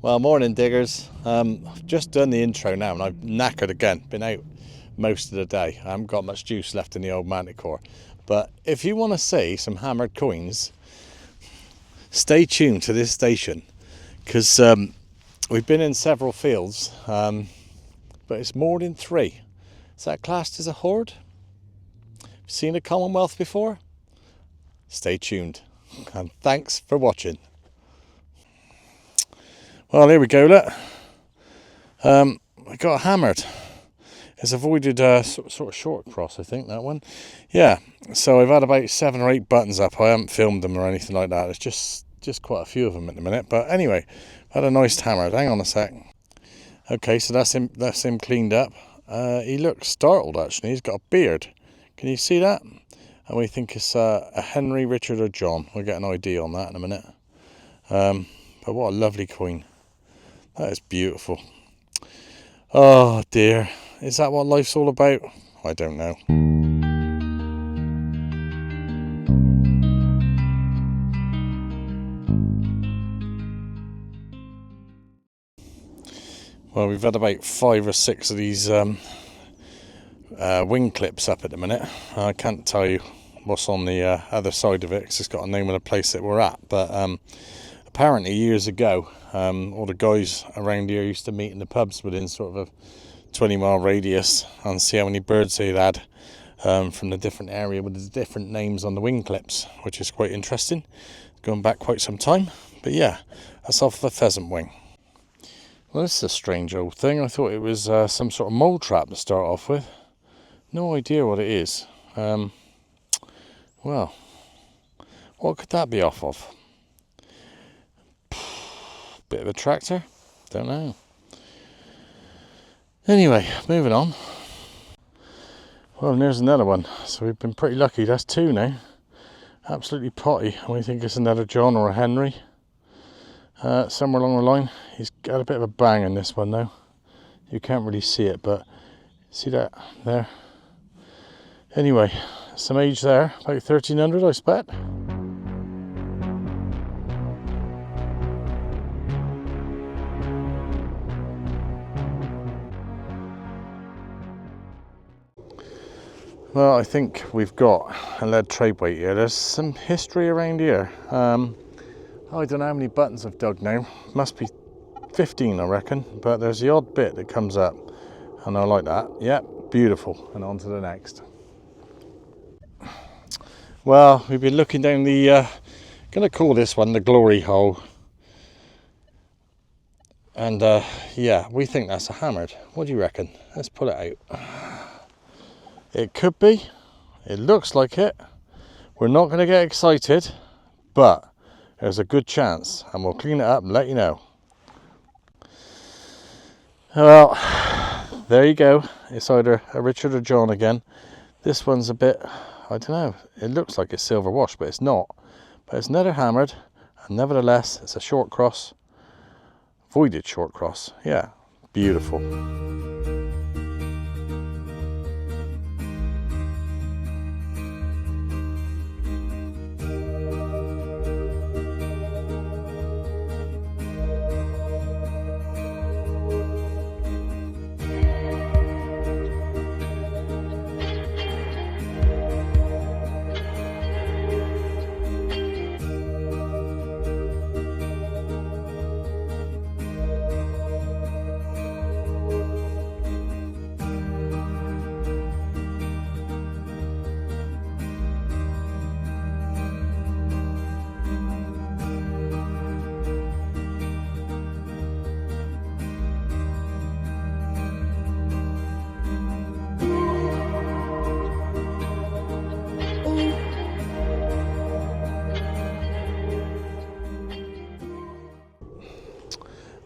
Well, morning diggers. I've just done the intro now and I've knackered again. Been out most of the day. I haven't got much juice left in the old Manticore. But if you want to see some hammered coins, stay tuned to this station, because we've been in several fields, but it's more than 3. Is that classed as a hoard? Seen a Commonwealth before? Stay tuned and thanks for watching. Well, here we go, look. I got hammered. It's avoided sort of short cross, I think, that one. Yeah, so I've had about 7 or 8 buttons up. I haven't filmed them or anything like that. It's just quite a few of them at the minute. But anyway, had a nice hammered. Hang on a sec. Okay, so that's him cleaned up. He looks startled, actually. He's got a beard. Can you see that? And we think it's a Henry, Richard or John. We'll get an ID on that in a minute. But what a lovely coin. That is beautiful. Oh dear. Is that what life's all about? I don't know. Well, we've had about 5 or 6 of these wing clips up at the minute. I can't tell you what's on the other side of it because it's got a name of the place that we're at. But apparently years ago, all the guys around here used to meet in the pubs within sort of a 20-mile radius and see how many birds they'd had from the different area with the different names on the wing clips, which is quite interesting. Going back quite some time. But yeah, that's off the pheasant wing. Well, this is a strange old thing. I thought it was some sort of mole trap to start off with. No idea what it is. Well, what could that be off of? Bit of a tractor? Don't know. Anyway, moving on. Well, and there's another one. So we've been pretty lucky. That's 2 now. Absolutely potty. And we think it's another John or a Henry. Somewhere along the line. He's got a bit of a bang in this one though. You can't really see it, but see that there? Anyway, some age there. About 1300, I expect. Well, I think we've got a lead trade weight here. There's some history around here. I don't know how many buttons I've dug now. Must be 15, I reckon. But there's the odd bit that comes up. And I like that. Yep, beautiful. And on to the next. Well, we've been looking down the... going to call this one the glory hole. And yeah, we think that's a hammered. What do you reckon? Let's pull it out. It could be. It looks like it. We're not going to get excited, but there's a good chance, and we'll clean it up and let you know. Well, there you go. It's either a Richard or John again. This one's a bit, I don't know. It looks like it's silver wash, but it's not. But it's another hammered, and nevertheless, it's a short cross. Voided short cross. Yeah, beautiful.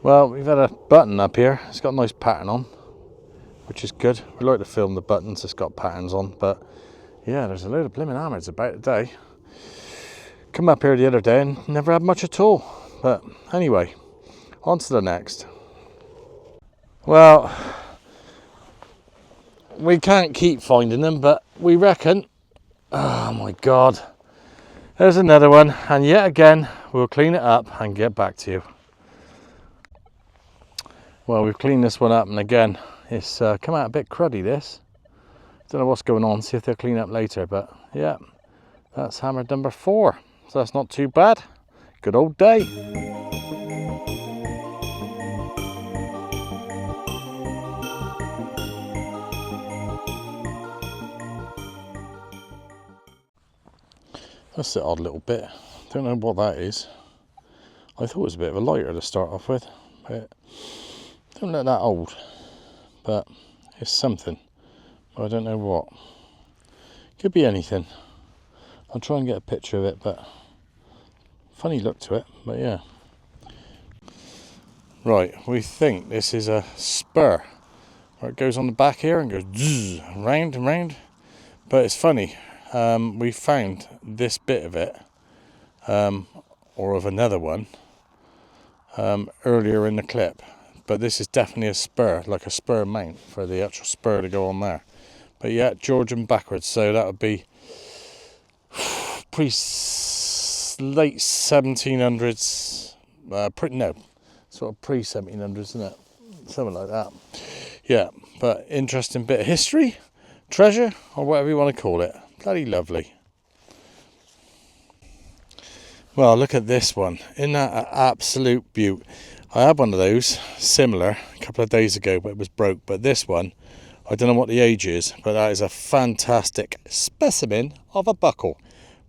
Well, we've had a button up here. It's got a nice pattern on, which is good. We like to film the buttons that's got patterns on, but yeah, there's a load of blimmin' hammers about today. Come up here the other day and never had much at all. But anyway, on to the next. Well, we can't keep finding them, but we reckon, oh my God, there's another one, and yet again we'll clean it up and get back to you. Well, we've cleaned this one up, and again, it's come out a bit cruddy, this. Don't know what's going on, see if they'll clean up later, but yeah, that's hammer number 4. So that's not too bad. Good old day. That's the odd little bit. Don't know what that is. I thought it was a bit of a lighter to start off with, but don't look that old. But it's something. I don't know what. Could be anything. I'll try and get a picture of it, but funny look to it, but yeah. Right, we think this is a spur. Where it goes on the back here and goes zzz, round and round. But it's funny, we found this bit of it, or of another one, earlier in the clip. But this is definitely a spur, like a spur mount for the actual spur to go on there. But yeah, Georgian backwards, so that would be late 1700s, sort of pre-1700s, isn't it? Something like that. Yeah, but interesting bit of history, treasure, or whatever you want to call it. Bloody lovely. Well, look at this one. Isn't that an absolute beaut? I had one of those, similar, a couple of days ago, but it was broke. But this one, I don't know what the age is, but that is a fantastic specimen of a buckle.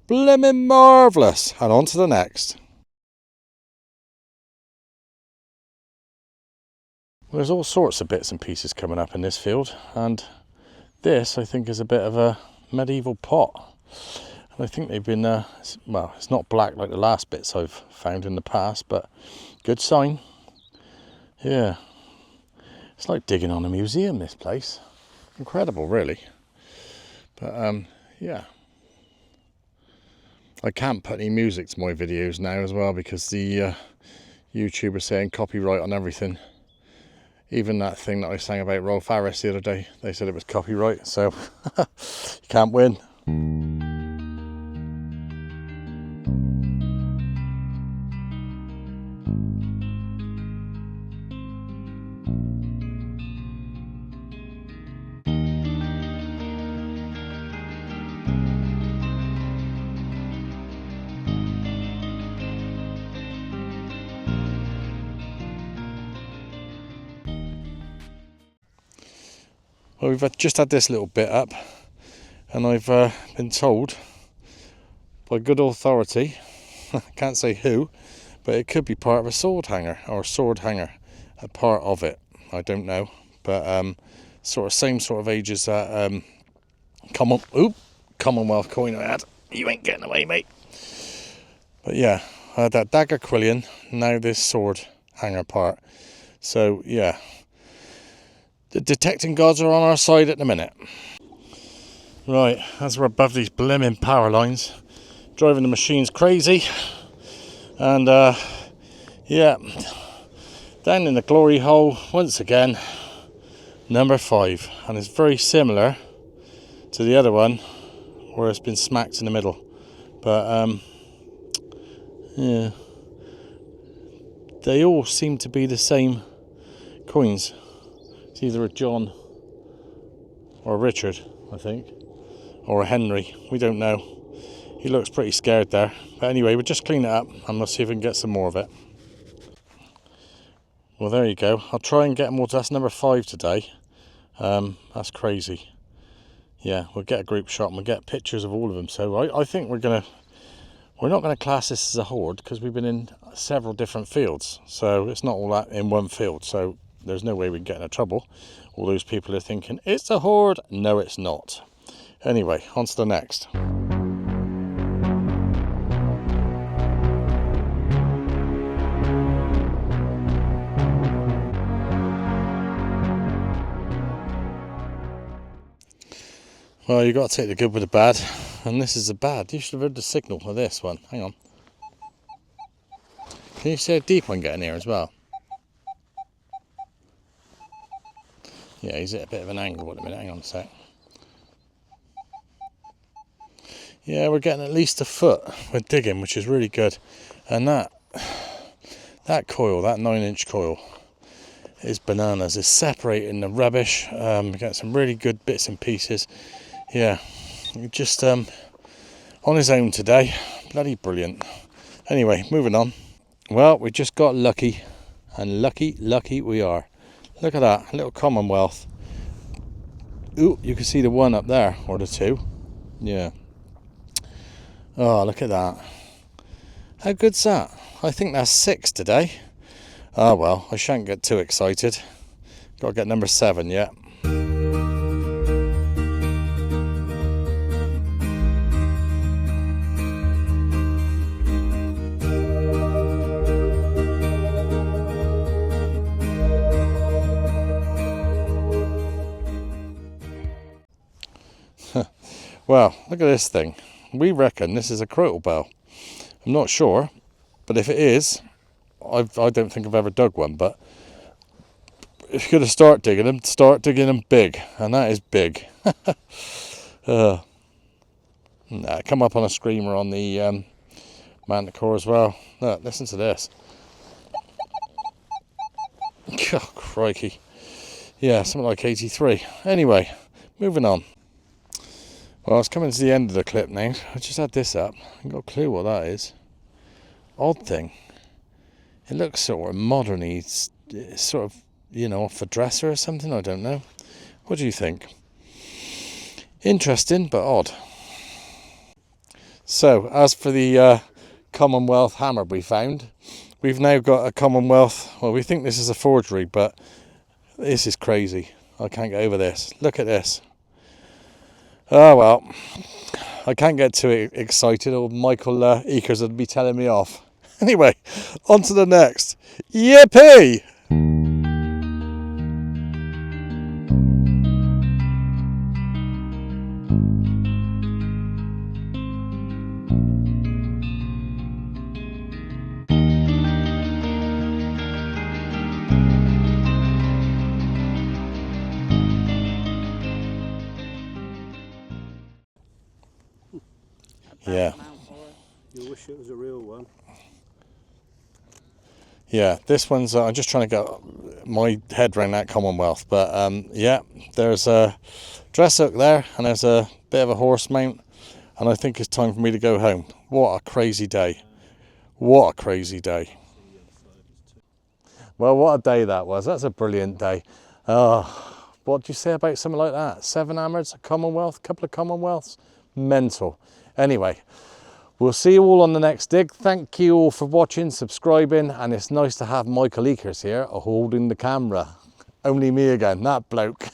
Blimmin' marvellous. And on to the next. Well, there's all sorts of bits and pieces coming up in this field, and this I think is a bit of a medieval pot. And I think they've been, well, it's not black like the last bits I've found in the past, but good sign. Yeah, it's like digging on a museum, this place. Incredible, really. But yeah, I can't put any music to my videos now as well, because the YouTuber's saying copyright on everything. Even that thing that I sang about Rolf Harris the other day, they said it was copyright, so you can't win. Well, we've just had this little bit up, and I've been told by good authority, I can't say who, but it could be part of a sword hanger, or a sword hanger, a part of it. I don't know, but same sort of age as that Commonwealth coin I had. You ain't getting away, mate. But yeah, I had that dagger quillion, now this sword hanger part. So yeah. The detecting gods are on our side at the minute. Right, as we're above these blimmin' power lines, driving the machines crazy. And yeah, down in the glory hole once again, number 5. And it's very similar to the other one where it's been smacked in the middle. But yeah, they all seem to be the same coins. It's either a John or a Richard, I think, or a Henry. We don't know. He looks pretty scared there. But anyway, we'll just clean it up and we'll see if we can get some more of it. Well, there you go. I'll try and get more. That's number 5 today. That's crazy. Yeah, we'll get a group shot and we'll get pictures of all of them. So I think we're not gonna class this as a hoard, because we've been in several different fields. So it's not all that in one field. So there's no way we can get into trouble. All those people are thinking, it's a hoard. No, it's not. Anyway, on to the next. Well, you got to take the good with the bad. And this is the bad. You should have heard the signal for this one. Hang on. Can you see a deep one getting here as well? Yeah, he's at a bit of an angle at the minute. Hang on a sec. Yeah, we're getting at least a foot with digging, which is really good. And that coil, that 9-inch coil, It's bananas. It's separating the rubbish. Got some really good bits and pieces. Yeah, just on his own today. Bloody brilliant. Anyway, moving on. Well, we just got lucky, and lucky we are. Look at that, a little Commonwealth. Ooh, you can see the one up there, or the two. Yeah. Oh, look at that. How good's that? I think that's 6 today. Ah, well, I shan't get too excited. Got to get number 7 yet. Well, look at this thing. We reckon this is a crotal bell. I'm not sure, but if it is, I don't think I've ever dug one, but if you're going to start digging them big, and that is big. Come up on a screamer on the Manticore as well. Look, listen to this. Oh, crikey. Yeah, something like 83. Anyway, moving on. Well, it's coming to the end of the clip now. I just had this up. I haven't got a clue what that is. Odd thing. It looks sort of modern-y. It's sort of, you know, off a dresser or something. I don't know. What do you think? Interesting, but odd. So, as for the Commonwealth hammer we found, we've now got a Commonwealth. Well, we think this is a forgery, but this is crazy. I can't get over this. Look at this. Oh, well, I can't get too excited, or Michael Eakers would be telling me off. Anyway, on to the next. Yippee! Yeah. You wish it was a real one. Yeah, this one's, I'm just trying to get my head around that Commonwealth, but yeah, there's a dress hook there, and there's a bit of a horse mount, and I think it's time for me to go home. What a crazy day. What a crazy day. Well, what a day that was. That's a brilliant day. What do you say about something like that? 7 hammers, a Commonwealth, a couple of Commonwealths? Mental. Anyway, we'll see you all on the next dig. Thank you all for watching, subscribing, and it's nice to have Michael Eakers here holding the camera. Only me again, that bloke.